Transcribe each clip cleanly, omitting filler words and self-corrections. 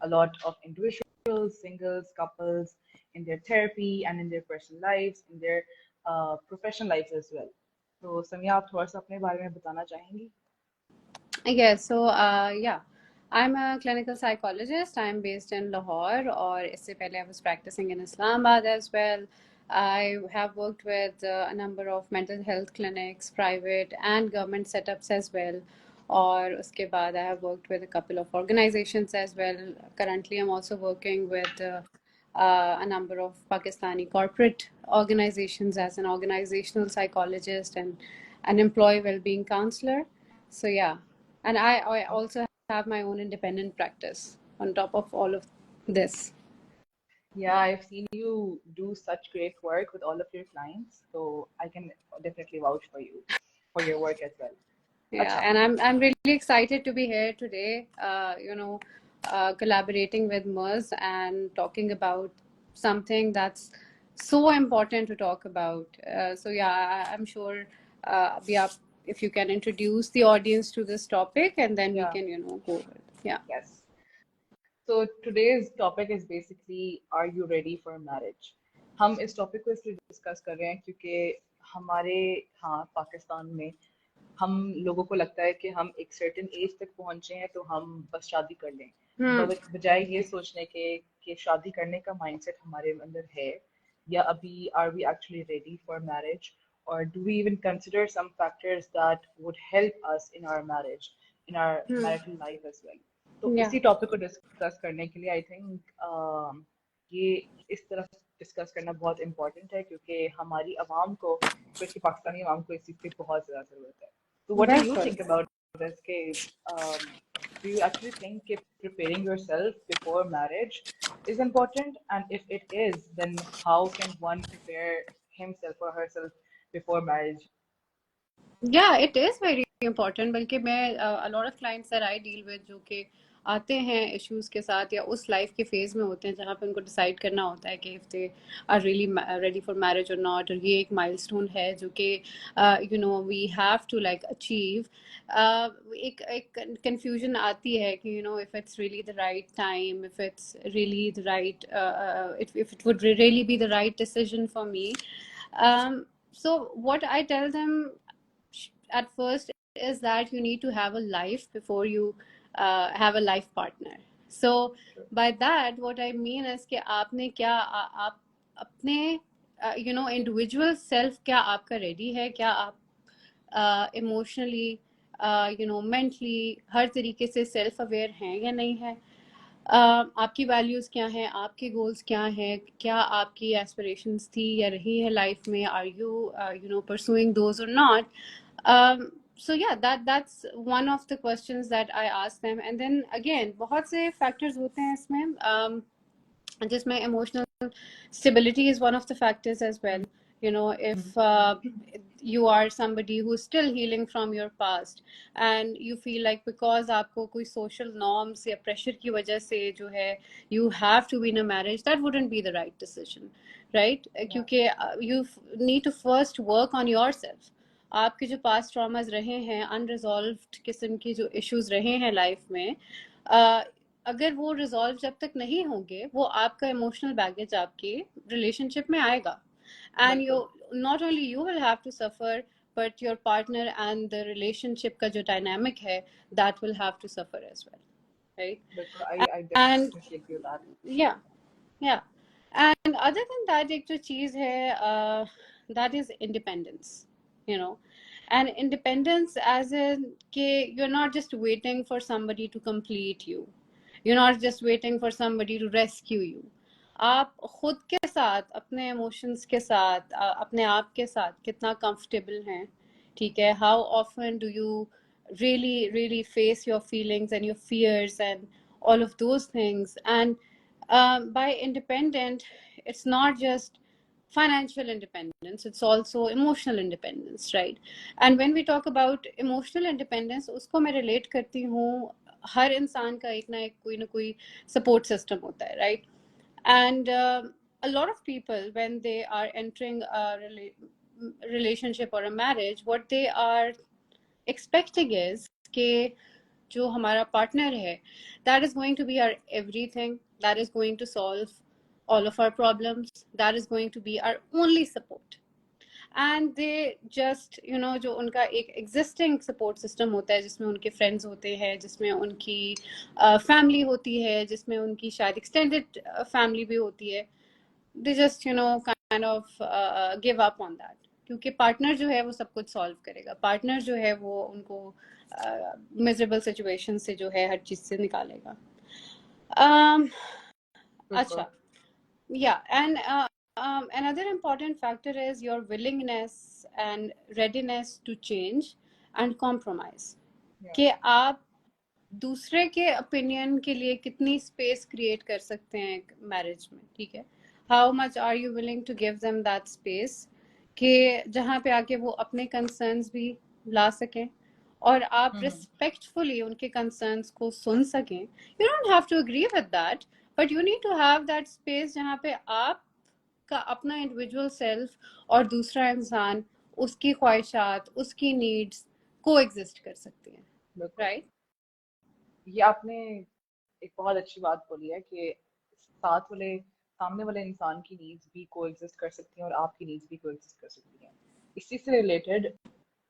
a lot of individuals, singles, couples in their therapy and in their personal lives, in their professional lives as well. तो समिया आप थोड़ा सा अपने बारे में बताना चाहेंगी? Yes, so yeah, I'm a clinical psychologist. I'm based in Lahore, or इससे पहले I was practicing in Islamabad as well. I have worked with a number of mental health clinics, private and government setups as well. और उसके बाद I have worked with a couple of organizations as well. Currently, I'm also working with a number of Pakistani corporate organizations as an organizational psychologist and an employee well-being counselor. So yeah, and I also have my own independent practice on top of all of this. Yeah, I've seen you do such great work with all of your clients, so I can definitely vouch for you for your work as well. Yeah, Acha. and I'm really excited to be here today. Collaborating with Muz and talking about something that's so important to talk about. So yeah, I'm sure yeah, if you can introduce the audience to this topic, and then we Yeah. can go with. Yeah. Yes. So today's topic is basically, are you ready for marriage? हम इस topic को इसलिए discuss कर रहे हैं क्योंकि हमारे हाँ पाकिस्तान में हम लोगों को लगता है कि हम एक सर्टेन एज तक पहुंचे हैं तो हम बस शादी कर लें, Hmm. बजाय ये सोचने के कि शादी करने का माइंडसेट हमारे अंदर है या अभी are we actually ready for marriage, or do we even consider some factors that would help us in our marriage, in our Hmm. marital life as well. तो Yeah. इसी टॉपिक को डिस्कस करने के लिए आई थिंक ये इस तरह discuss करना बहुत इम्पोर्टेंट है क्योंकि हमारी आवाम को, स्पेशली पाकिस्तानी आवाम को इस चीज़ की बहुत ज़्यादा ज़रूरत है. So what do you That's think about this? Do you actually think if preparing yourself before marriage is important? And if it is, then how can one prepare himself or herself before marriage? Yeah, it is very important. बल्कि मैं a lot of clients that I deal with जो कि आते हैं issues के साथ या उस life के phase में होते हैं जहाँ पे उनको decide करना होता है कि if they are really ready for marriage or not, और ये एक milestone है जो कि we have to like achieve. एक confusion आती है कि if it's really the right time, if it's really the right if it would really be the right decision for me. So what I tell them at first is that you need to have a life before you have a life partner. So by that what I mean is कि आपने क्या आप अपने individual self क्या आपका ready है, क्या आप emotionally mentally हर तरीके से self aware हैं या नहीं है, आपकी वैल्यूज़ क्या हैं, आपके गोल्स क्या हैं, क्या आपकी एस्पिरेशंस थी या रही है लाइफ में, आर यू परसुइंग दोज और not. So yeah, that's one of the questions that I ask them, and then again बहुत से factors होते हैं इसमें, जिसमें emotional stability is one of the factors as well. If you are somebody who's still healing from your past and you feel like because आपको कोई social norms या pressure की वजह से जो है you have to be in a marriage, that wouldn't be the right decision, right? क्योंकि you need to first work on yourself. आपके जो पास्ट ट्रॉमास रहे हैं, अनरिजॉल्व्ड किस्म की जो इश्यूज रहे हैं लाइफ में, अगर वो रिजॉल्व जब तक नहीं होंगे, वो आपका इमोशनल बैगेज आपके रिलेशनशिप में आएगा, and you not only you will have to suffer but your partner and the relationship का जो dynamic है, that will have to suffer as well, right? I And definitely agree with that. yeah, yeah. And other than that, एक जो चीज़ है, that is independence, you know. And independence as in कि you're not just waiting for somebody to complete you. You're not just waiting for somebody to rescue you. आप खुद के साथ, अपने emotions के साथ, अपने आप के साथ कितना comfortable हैं, ठीक है? How often do you really face your feelings and your fears and all of those things? And by independent, it's not just financial independence, it's also emotional independence, right? And when we talk about emotional independence, उसको मैं relate करती हूँ, हर इंसान का एक ना कोई support system होता है, right? And a lot of people, when they are entering a relationship or a marriage, what they are expecting is कि जो हमारा पार्टनर है, that is going to be our everything, that is going to solve all of our problems, that is going to be our only support. And they just जो उनका एक existing support system होता है, जिसमें उनके friends होते हैं, जिसमें उनकी फैमिली होती है, जिसमें उनकी शायद एक्सटेंडेड फैमिली भी होती है, they just kind of give up on that, क्योंकि पार्टनर जो है वो सब कुछ सॉल्व करेगा, पार्टनर जो है वो उनको मिजरेबल सिचुएशन से जो है हर चीज से निकालेगा. अच्छा, yeah, and another important factor is your willingness and readiness to change and compromise. कि आप दूसरे के ओपिनियन के लिए कितनी स्पेस क्रिएट कर सकते हैं मैरिज में, ठीक है. How much are you willing to give them that space कि जहाँ पे आके वो अपने कंसर्न्स भी ला सकें और आप रिस्पेक्टफुली उनके कंसर्न्स को सुन सकें. You don't have to agree with that, but you need to have that space जहाँ पे आप का अपना इंडिविजुअल सेल्फ और दूसरा इंसान उसकी ख्वाहिशात, उसकी नीड्स को एग्जिस्ट कर सकते हैं, राइट. ये आपने एक बहुत अच्छी बात बोली है कि सामने वाले इंसान की नीड्स भी को एग्जिस्ट कर सकती हैं और आपकी नीड्स भी को एग्जिस्ट कर सकती हैं. इसी से related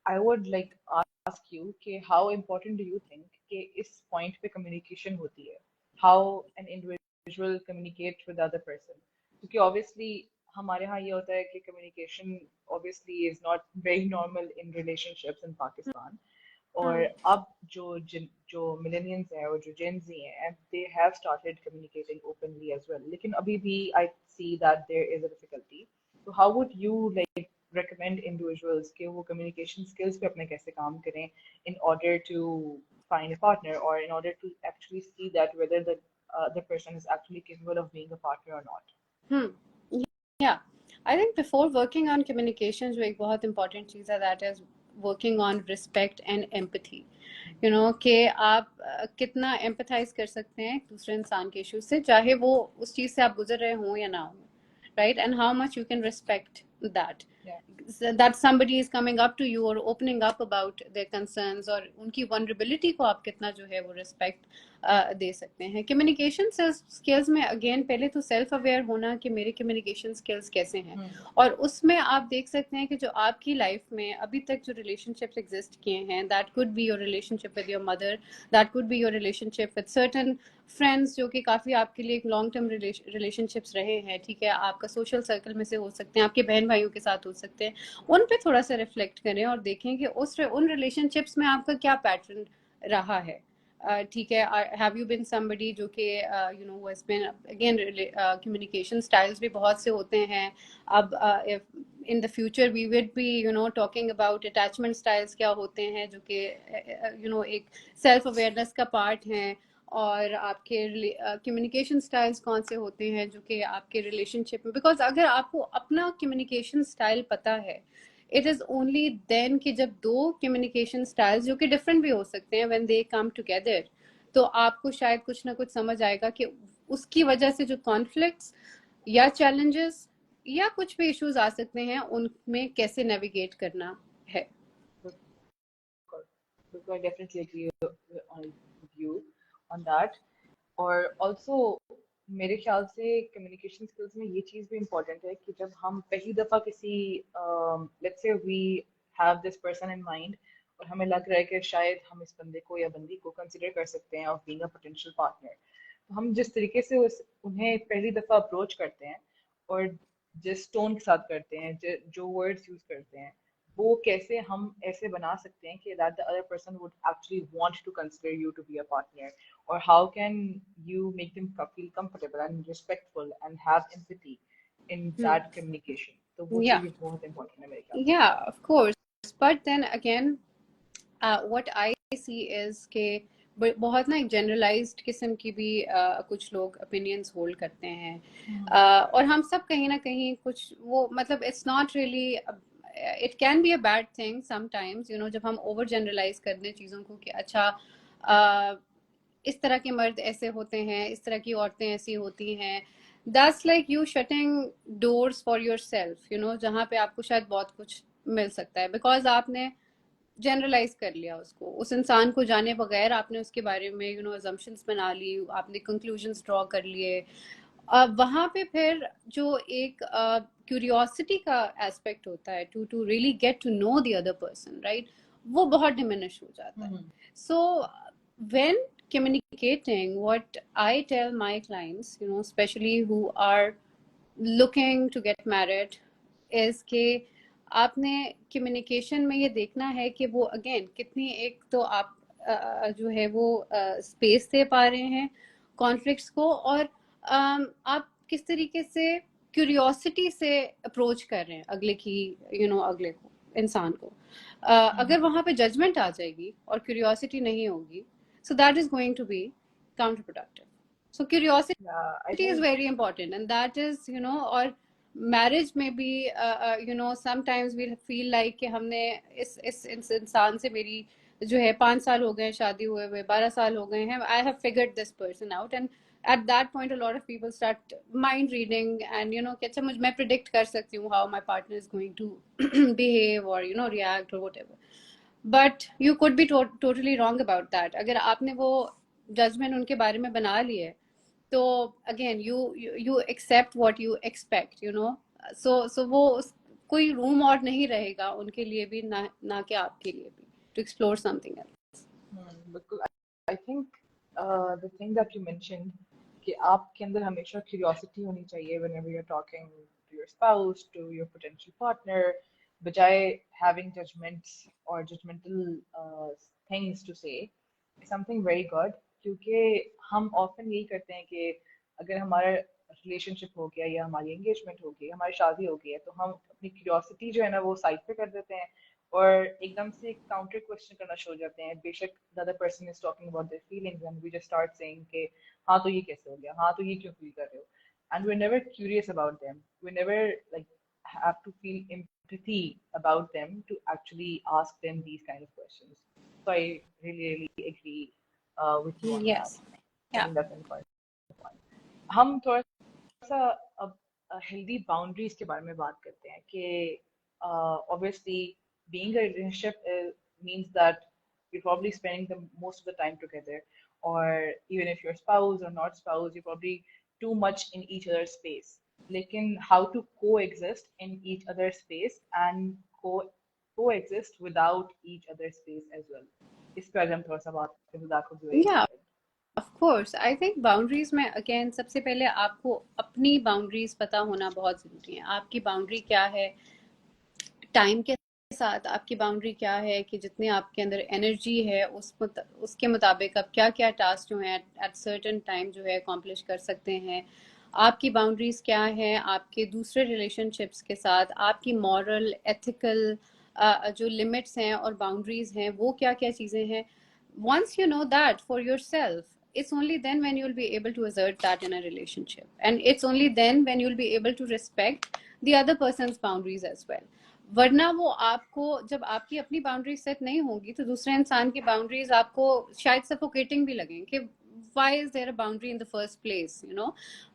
I would like ask you कि how important do you think कि इस पॉइंट पे कम्युनिकेशन होती है, how an individual communicate with other person, क्योंकि ऑब्वियसली हमारे यहाँ ये होता है कि communication obviously is not very normal in relationships in Pakistan. और अब जो मिलेनियंस हैं और जो जेन ज़ी हैं, they have started communicating openly as well, लेकिन अभी भी I see that there is a difficulty. तो how would you like recommend individuals कि वो communication skills पे अपने कैसे काम करें in order to find a partner or in order to actually see that whether the person is actually capable of being a partner or not. Yeah, I think before working on communication जो एक बहुत important चीज़ है, that is working on respect and empathy. कि आप कितना empathize कर सकते हैं दूसरे इंसान के इश्यूज से, चाहे वो उस चीज़ से आप गुजर रहे हों या ना हो, right? And how much you can respect that. That somebody is coming up to you or opening up about their concerns, और उनकी vulnerability को आप कितना जो है वो respect दे सकते हैं. Communication skills में again पहले तो self aware होना कि मेरे communication skills कैसे हैं, और उसमें आप देख सकते हैं कि जो आपकी life में अभी तक जो relationships exist किए हैं, that could be your relationship with your mother, that could be your relationship with certain friends जो कि काफ़ी आपके लिए एक लॉन्ग टर्म रिलेशनशिप्स रहे हैं, ठीक है, आपका सोशल सर्कल में से हो सकते हैं, आपके बहन भाइयों के साथ हो सकते हैं, उन पे थोड़ा सा रिफ्लेक्ट करें और देखें कि उन रिलेशनशिप्स में आपका क्या पैटर्न रहा है. ठीक है, हैव यू बीन समबडी जो कि has been again communication styles भी बहुत से होते हैं. अब in the future we will be talking about attachment styles क्या होते हैं, जो कि एक सेल्फ अवेयरनेस का पार्ट हैं, और आपके कम्युनिकेशन स्टाइल्स कौन से होते हैं जो कि आपके रिलेशनशिप में, बिकॉज अगर आपको अपना कम्युनिकेशन स्टाइल पता है, इट इज ओनली देन कि जब दो कम्युनिकेशन स्टाइल्स जो कि डिफरेंट भी हो सकते हैं व्हेन दे कम टुगेदर, तो आपको शायद कुछ ना कुछ समझ आएगा कि उसकी वजह से जो कॉन्फ्लिक्ट्स या चैलेंजेस या कुछ भी इश्यूज आ सकते हैं उनमें कैसे नेविगेट करना है. I definitely agree with you on that. और also मेरे ख्याल से कम्युनिकेशन स्किल्स में ये चीज़ भी इम्पोर्टेंट है कि जब हम पहली दफ़ा किसी लेट्स से we have this person in mind और हमें लग रहा है कि शायद हम इस बंदे को या बंदी को कंसिडर कर सकते हैं of being a potential partner, तो हम जिस तरीके से उन्हें पहली दफ़ा अप्रोच करते हैं और जिस टोन के साथ करते हैं, जो वर्ड्स यूज़ करते हैं, वो कैसे हम ऐसे बना सकते हैं कि that the other person would actually want to consider you to be a partner, or how can you make them feel comfortable and respectful and have empathy in that communication. तो वो चीज़ बहुत important है मेरे ख्याल से. Yeah, of course, but then again what I see is कि बहुत ना एक जनरलाइज्ड किस्म की भी कुछ लोग ओपिनियंस होल्ड करते हैं, और हम सब कहीं ना कहीं कुछ वो मतलब it's not really, it can be a bad thing sometimes, जब हम ओवर जनरलाइज कर दें चीज़ों को कि अच्छा इस तरह के मर्द ऐसे होते हैं, इस तरह की औरतें ऐसी होती हैं, that's like you shutting doors for yourself, जहाँ पे आपको शायद बहुत कुछ मिल सकता है, बिकॉज आपने जनरलाइज कर लिया उसको, उस इंसान को जाने बगैर आपने उसके बारे में अजम्पशंस बना ली, आपने कंक्लूजन्स ड्रॉ कर लिए। वहाँ पे फिर जो एक क्यूरियोसिटी का एस्पेक्ट होता है, to really get to know the other person, right, वो बहुत डिमिनिश हो जाता है। So when communicating, what I tell my clients, especially who are looking to get married, is कि आपने कम्युनिकेशन में ये देखना है कि वो अगेन कितनी, एक तो आप जो है वो स्पेस दे पा रहे हैं कॉन्फ्लिक्ट्स को, और आप किस तरीके से क्यूरियोसिटी से अप्रोच कर रहे हैं अगले की, अगले को, इंसान को। अगर वहां पे जजमेंट आ जाएगी और क्यूरियोसिटी नहीं होगी, so that is going to be counterproductive. So curiosity I is think very important, and that is, or marriage में भी sometimes we feel like कि हमने इस इंसान से मेरी जो है 5 साल हो गए शादी हुए हुए, 12 साल हो गए हैं, I have figured this person out, and at that point a lot of people start mind reading and कि अच्छा मैं predict कर सकती हूँ how my partner is going to behave or react or whatever. But you could be totally wrong about that. अगर आपने वो judgement उनके बारे में बना ली है, तो again you accept what you expect, so वो कोई रूम और नहीं रहेगा उनके लिए भी, ना कि आपके लिए भी, टू एक्सप्लोर समथिंग एल्स। बिल्कुल। I think the thing that you mentioned कि आपके अंदर हमेशा क्यूरियोसिटी होनी चाहिए whenever you're talking to your spouse, to your potential partner, बजाय having judgments or judgmental things to say is something very good। क्योंकि हम often यही करते हैं कि अगर हमारा रिलेशनशिप हो गया या हमारी एंगेजमेंट हो गई, हमारी शादी हो गई है, तो हम अपनी क्यूरियोसिटी जो है ना वो साइड पे कर देते हैं और एकदम से काउंटर क्वेश्चन करना शुरू हो जाते हैं। बेशक the other person is talking about their feelings and we just start saying कि हाँ तो ये कैसे हो गया, हाँ तो ये क्यों फील कर रहे हो, and we never curious about them, we never like have to feel empathy about them to actually ask them these kind of questions. So I really agree with you on that. Yes, I या, think that's an important point. हम थोड़ा सा अब healthy boundaries के बारे में बात करते हैं कि obviously being a relationship means that you're probably spending the most of the time together, or even if you're spouse or not spouse, you're probably too much in each other's space. लेकिन how to coexist in each other's space and coexist without each other's space as well, इस पर आज हम थोड़ा सा बात करें। that would be very या, exciting। Of course I think boundaries में अगेन सबसे पहले आपको अपनी बाउंड्रीज पता होना बहुत जरूरी है। आपकी बाउंड्री क्या है टाइम के साथ, आपकी बाउंड्री क्या है कि जितने आपके अंदर एनर्जी है उसके मुताबिक आप क्या क्या टास्क जो है एट सर्टेन टाइम जो है अकॉम्प्लिश कर सकते हैं। आपकी बाउंड्रीज क्या है आपके दूसरे रिलेशनशिप्स के साथ, आपकी मॉरल एथिकल जो लिमिट्स हैं और बाउंड्रीज हैं वो क्या क्या चीज़ें हैं। once you know that for yourself, it's only then when you'll be able to assert that in a relationship, and it's only then when you'll be able to respect the other person's boundaries as well. वरना वो आपको, जब आपकी अपनी boundary set नहीं होगी तो दूसरे इंसान की बाउंड्रीज आपको शायद सफोकेटिंग भी लगेंगे कि why is there a boundary in the first place,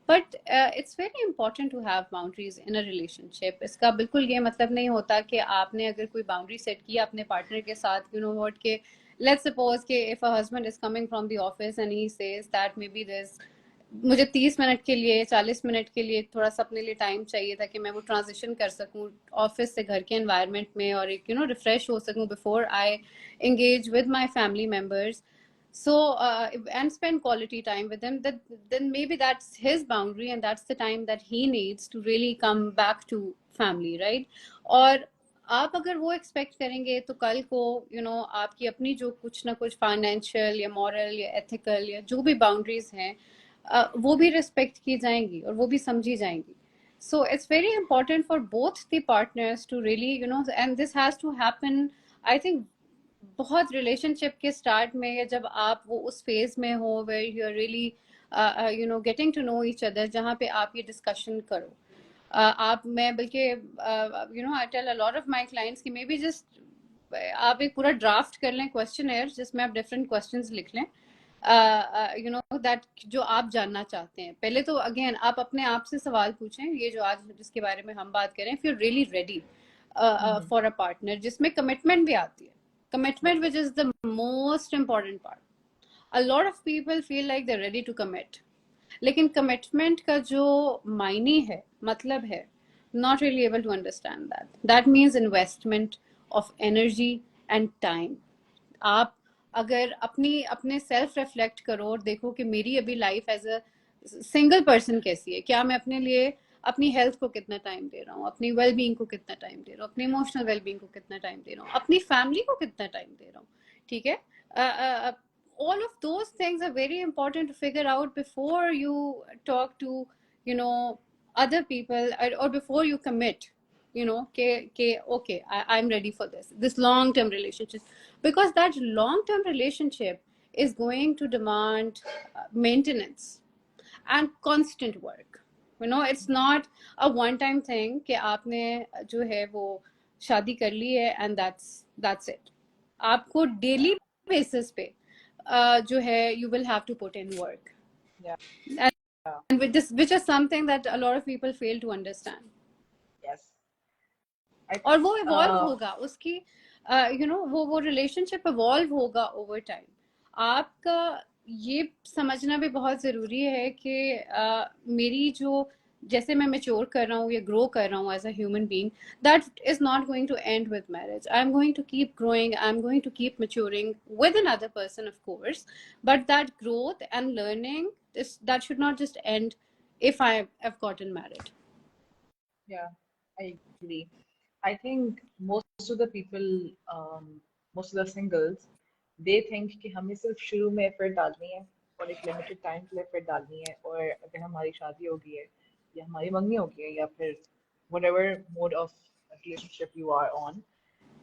but it's very important to have boundaries in a relationship. इसका बिल्कुल ये मतलब नहीं होता कि आपने अगर कोई बाउंड्री सेट की अपने पार्टनर के साथ, what के let's suppose कि if a husband is coming from the office and he says that maybe there's मुझे 30 मिनट के लिए 40 मिनट के लिए थोड़ा सा अपने लिए टाइम चाहिए ताकि मैं वो ट्रांजिशन कर सकूं ऑफिस से घर के एनवायरनमेंट में और एक रिफ्रेश हो सकूं before I engage with my family members, so and spend quality time with them, that then maybe that's his boundary and that's the time that he needs to really come back to family, right? और आप अगर वो expect करेंगे तो कल को आपकी अपनी जो कुछ ना कुछ फाइनेंशियल या मॉरल या एथिकल या जो भी बाउंड्रीज हैं वो भी रिस्पेक्ट की जाएंगी और वो भी समझी जाएंगी। So it's very important for both the partners to really and this has to happen, I think बहुत रिलेशनशिप के स्टार्ट में, या जब आप वो उस फेज में हो where you are really getting to know each other, जहाँ पे आप ये डिस्कशन करो। आप मैं बल्कि I tell a lot of my clients कि मे बी जस्ट आप एक पूरा ड्राफ्ट कर लें क्वेश्चनर जिसमें आप डिफरेंट क्वेश्चंस लिख लें दैट जो आप जानना चाहते हैं। पहले तो अगेन आप अपने आप से सवाल पूछें, ये जो आज जिसके बारे में हम बात करें, if you really ready for a partner, जिसमें कमिटमेंट भी आती है। Commitment, which is the most important part. A lot of people feel like they're ready to commit, लेकिन commitment का जो मायने है, मतलब है, not really able to understand that. That means investment of energy and time. आप अगर अपने सेल्फ रिफ्लेक्ट करो और देखो कि मेरी अभी life as a single person कैसी है, क्या मैं अपने लिए अपनी हेल्थ को कितना टाइम दे रहा हूँ, अपनी वेल बीइंग को कितना टाइम दे रहा हूँ, अपनी इमोशनल वेल बीइंग को कितना टाइम दे रहा हूँ, अपनी फैमिली को कितना टाइम दे रहा हूँ, ठीक है. All of those things are very important to figure out before you talk to, you know, other people, or before you commit, you know, okay, I'm ready for this long term relationship, because that long term relationship is going to demand maintenance and constant work. You know, it's not a one time thing कि आपने जो है वो शादी कर ली है and that's it. आपको daily basis पे जो है you will have to put in work. Yeah. And which is something that a lot of people fail to understand. Yes. और वो इवॉल्व होगा उसकी, यू नो, वो रिलेशनशिप इवॉल्व होगा ओवर टाइम. आपका ये समझना भी बहुत ज़रूरी है कि मेरी जो, जैसे मैं मेच्योर कर रहा हूँ या ग्रो कर रहा हूँ as a human being, that is not going to end with marriage. I am going to keep growing, I am going to keep maturing with another person of course, but that growth and learning, that should not just end if I've gotten married. Yeah, I agree. I think most of the people, most of the singles, they think कि हमें सिर्फ शुरू में effort डालनी है और एक limited time के लिए एफर्ट डालनी है, और अगर हमारी शादी हो गई है या हमारी मंगनी हो गई है या फिर whatever mode of relationship you are on,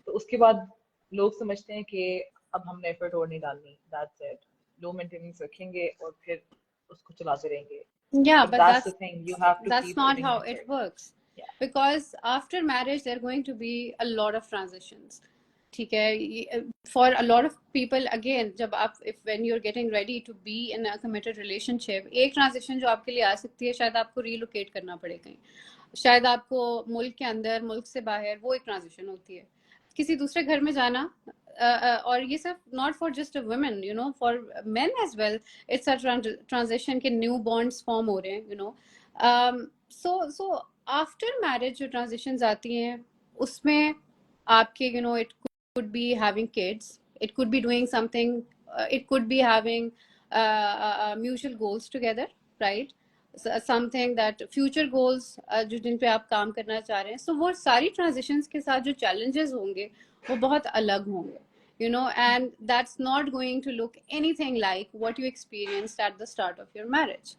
तो उसके बाद लोग समझते हैं कि अब हमने एफर्ट और नहीं डालनी, दैट्स इट, लो मेंटेनेंस रखेंगे और फिर उसको चलाते रहेंगे. Yeah, But but that's the thing, you have to that's keep not putting how in it effort. works. Yeah. Because after marriage there are going to be a lot of transitions. ठीक है, for a lot of people again, जब आप, if when you're getting ready to be in a committed relationship, एक transition जो आपके लिए आ सकती है, शायद आपको relocate करना पड़े कहीं, शायद आपको मुल्क के अंदर, मुल्क से बाहर, वो एक ट्रांजिशन होती है. किसी दूसरे घर में जाना, और ये सिर्फ not for just a women, you know, for men as well, it's a transition के न्यू बॉन्ड्स फॉर्म हो रहे हैं, you know. So after marriage जो ट्रांजिशंस आती हैं उसमें आपके, you know, it could be having kids, it could be doing something, it could be having mutual goals together, right? Something that future goals जो जिन पे आप काम करना चाह रहे हैं, सो वो सारी ट्रांजिशंस के साथ जो चैलेंजेस होंगे वो बहुत अलग होंगे, you know, and that's not going to look anything like what you experienced at the start of your marriage.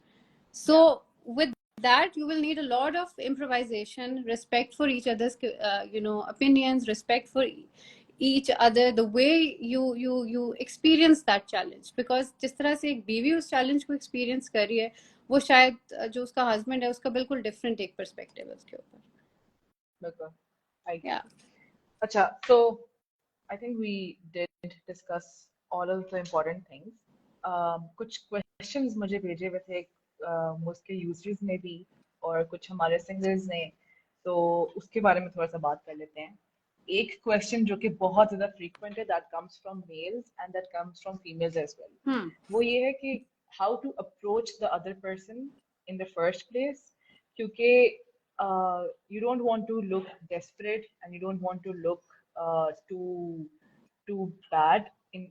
So with that you will need a lot of improvisation, respect for each other's you know, opinions, respect for each other, the way you experience that challenge, because जिस तरह से एक बीवी उस challenge को experience कर रही है, वो शायद जो उसका हस्बैंड है उसका बिल्कुल डिफरेंट एक पर्सपेक्टिव है उसके ऊपर. बिल्कुल. I या अच्छा, so I think we did discuss all of the important things. कुछ questions मुझे भेजे हुए थे उसके यूजर्स ने भी और कुछ हमारे सिंगर्स ने, तो उसके बारे में थोड़ा सा बात कर लेते हैं. एक क्वेश्चन जो कि बहुत ज्यादा फ्रीक्वेंट है, that comes from males and that comes from females as well, वो ये है कि how to approach the other person in the first place, क्योंकि you don't want to look desperate and you don't want to look too bad in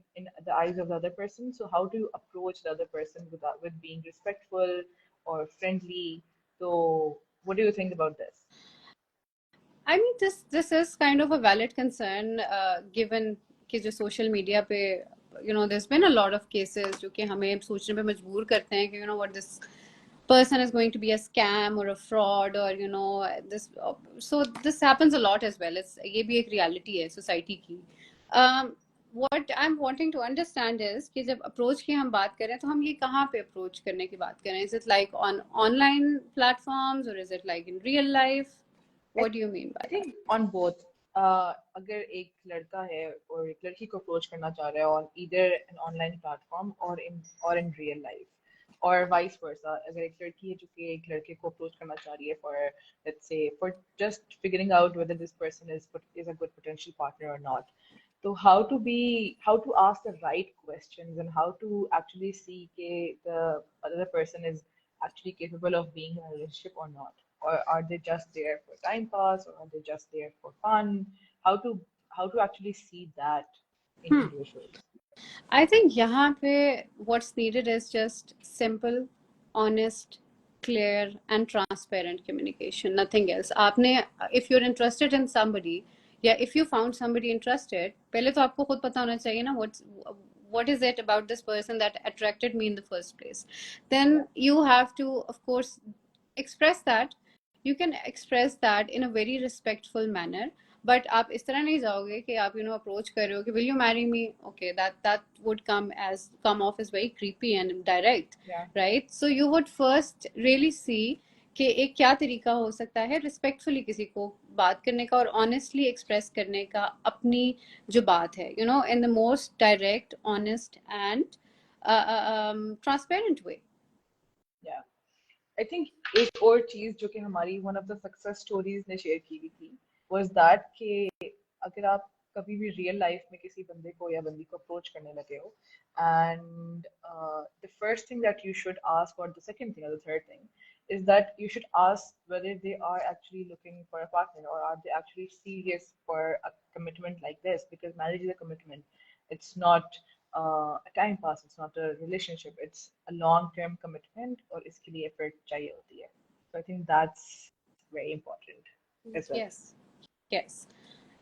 the eyes of the other person. So how do you approach the other person with being respectful or friendly? So what do you think about this? I mean, this is kind of a valid concern, given कि जो social media पे, you know, there's been a lot of cases जो कि हमें सोचने पे मजबूर करते हैं कि, you know what, this person is going to be a scam or a fraud, or you know, this, so this happens a lot as well. It's ये भी एक reality है society की. What I'm wanting to understand is कि जब approach की हम बात करें तो हम ये कहाँ पे approach करने की बात करें? Is it like on online platforms or is it like in real life? What do you mean by I think on both. अगर एक लड़का है और एक लड़की को अप्रोच करना चाह रहा है on either an online platform or in real life, or vice versa, अगर एक लड़की है जो कि एक लड़के को अप्रोच करना चाह रही है for, let's say, for just figuring out whether this person is a good potential partner or not, So how to ask the right questions and how to actually see that the other person is actually capable of being in a relationship or not, or are they just there for time pass, or are they just there for fun? How to actually see that in Hmm. individuals. I think यहाँ पे what's needed is just simple, honest, clear and transparent communication. Nothing else. आपने if you're interested in somebody, या if you found somebody interested, पहले तो आपको खुद पता होना चाहिए ना what is it about this person that attracted me in the first place. Then Yeah. you have to, of course, express that. You can express that in a very respectful manner. But आप इस तरह नहीं जाओगे कि आप approach कर रहे हो कि will you marry me, okay that would come of is very creepy and direct, Yeah. Right? So you would first really see कि एक क्या तरीका हो सकता है रिस्पेक्टफुली किसी को बात करने का और ऑनेस्टली एक्सप्रेस करने का अपनी जो बात है, in the most direct, honest and transparent way. Yeah. I think एक और चीज जो कि हमारी one of the success stories ने शेयर की हुई थी was that कि अगर आप कभी भी रियल लाइफ में किसी बंदे को या बंदी को अप्रोच करने लगे हो, and the first thing that you should ask, or the second thing or the third thing, is that you should ask whether they are actually looking for a partner, or are they actually serious for a commitment like this, because marriage is a commitment. It's not a time pass, it's not a relationship, it's a long term commitment, और इसके लिए effort चाहिए होती है. So I think that's very important as well. Yes, yes.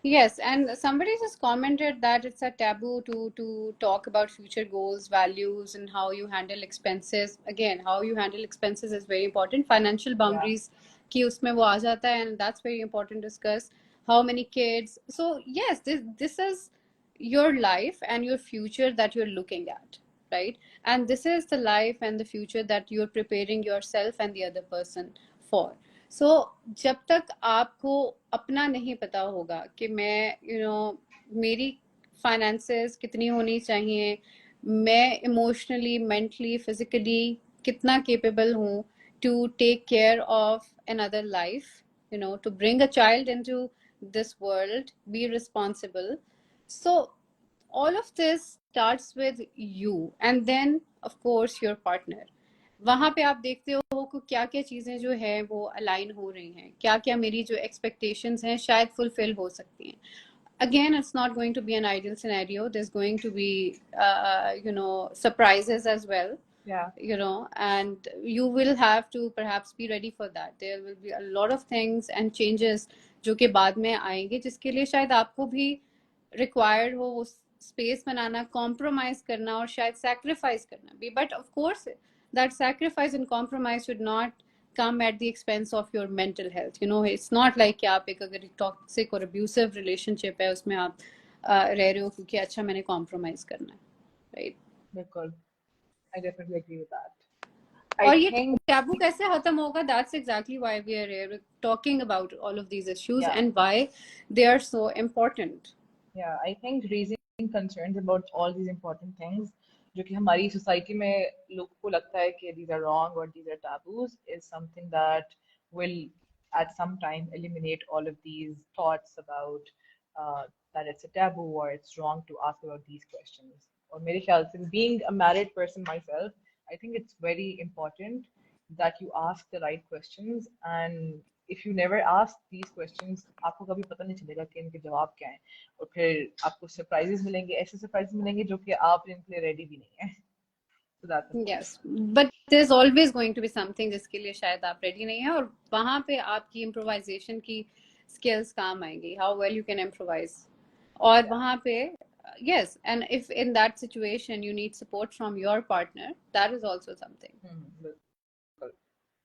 Yes, and somebody just commented that it's a taboo to talk about future goals, values, and how you handle expenses. Again, how you handle expenses is very important. Financial Yeah. boundaries की उसमें वो आ जाता है, and that's very important to discuss. How many kids? So yes, this is your life and your future that you're looking at, right? And this is the life and the future that you're preparing yourself and the other person for. सो जब तक आपको अपना नहीं पता होगा कि मैं मेरी फाइनेंसेस कितनी होनी चाहिए, मैं इमोशनली, मेंटली, फिजिकली कितना केपेबल हूँ to take care of another life, to bring a child into this world, be responsible. So all of this starts with you and then of course your partner. वहां पे आप देखते हो कि क्या क्या चीजें जो है वो अलाइन हो रही हैं, क्या क्या मेरी जो एक्सपेक्टेशंस हैं शायद फुलफिल हो सकती हैं. Again, it's not going to be an ideal scenario. There's going to be surprises as well, Yeah. and you will have to perhaps be ready for that. There will be a lot of things and changes जो कि बाद में आएंगे, जिसके लिए शायद आपको भी रिक्वायर्ड हो वो स्पेस बनाना, कॉम्प्रोमाइज करना और शायद सैक्रिफाइस करना भी. But of course that sacrifice and compromise should not come at the expense of your mental health. It's not like कि आप एक अगर toxic or abusive relationship है उसमें आप रह रहे हो क्योंकि अच्छा मैंने compromise करना है, right? बिल्कुल. I definitely agree with that. और I ये think, टैबू कैसे खत्म होगा? That's exactly why we are here talking about all of these issues yeah, and why they are so important. yeah, I think raising concerns about all these important things जो कि हमारी society में लोगों को लगता है कि these are wrong or these are taboos, is something that will at some time eliminate all of these thoughts about uh, that it's a taboo or it's wrong to ask about these questions. और मेरे ख्याल से, being a married person myself, I think it's very important that you ask the right questions, and if you never ask these questions, आपको कभी पता नहीं चलेगा कि इनके जवाब क्या हैं, और फिर आपको सरप्राइजेस मिलेंगे, ऐसे सरप्राइजेस मिलेंगे जो कि आप इनके लिए रेडी भी नहीं है. So that's important. Yes, but there's always going to be something जिसके लिए शायद आप रेडी नहीं है, और वहां पे आपकी improvisation की skills काम आएंगी, how well you can improvise. और Yeah. वहां पे yes, and if in that situation you need support from your partner, that is also something बिल्कुल,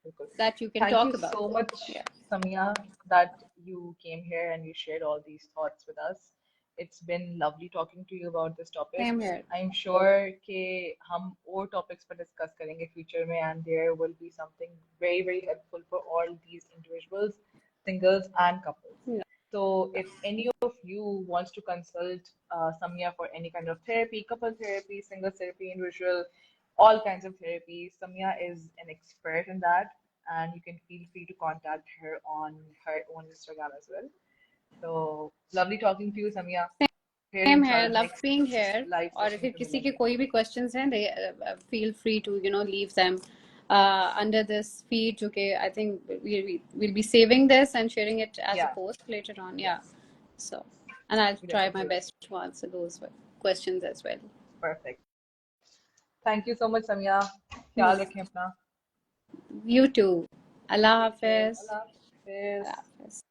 बिल्कुल. that you can Thank you talk about. so much, Yeah, Samia, that you came here and you shared all these thoughts with us. It's been lovely talking to you about this topic. same here. I'm sure कि हम और topics पर discuss करेंगे future में, and there will be something very, very helpful for all these individuals, singles and couples. Yeah. So if any of you wants to consult Samia for any kind of therapy, couple therapy, single therapy, individual, all kinds of therapies, Samia is an expert in that, and you can feel free to contact her on her own Instagram as well. So lovely talking to you, Samia. hearing Same Sara here, love next being here. live और session अगर पे किसी के मिलेंगे. कोई भी questions हैं, they feel free to leave them under this feed. जो कि I think we'll be saving this and sharing it as a Yeah, post later on. Yeah, yes, so and I'll we try definitely my will. best to answer those questions as well. Perfect. Thank you so much, Samya. ख्याल Hmm. रखें अपना. You too. Allah Take care. Hafiz. Allah Allah Hafiz. Hafiz.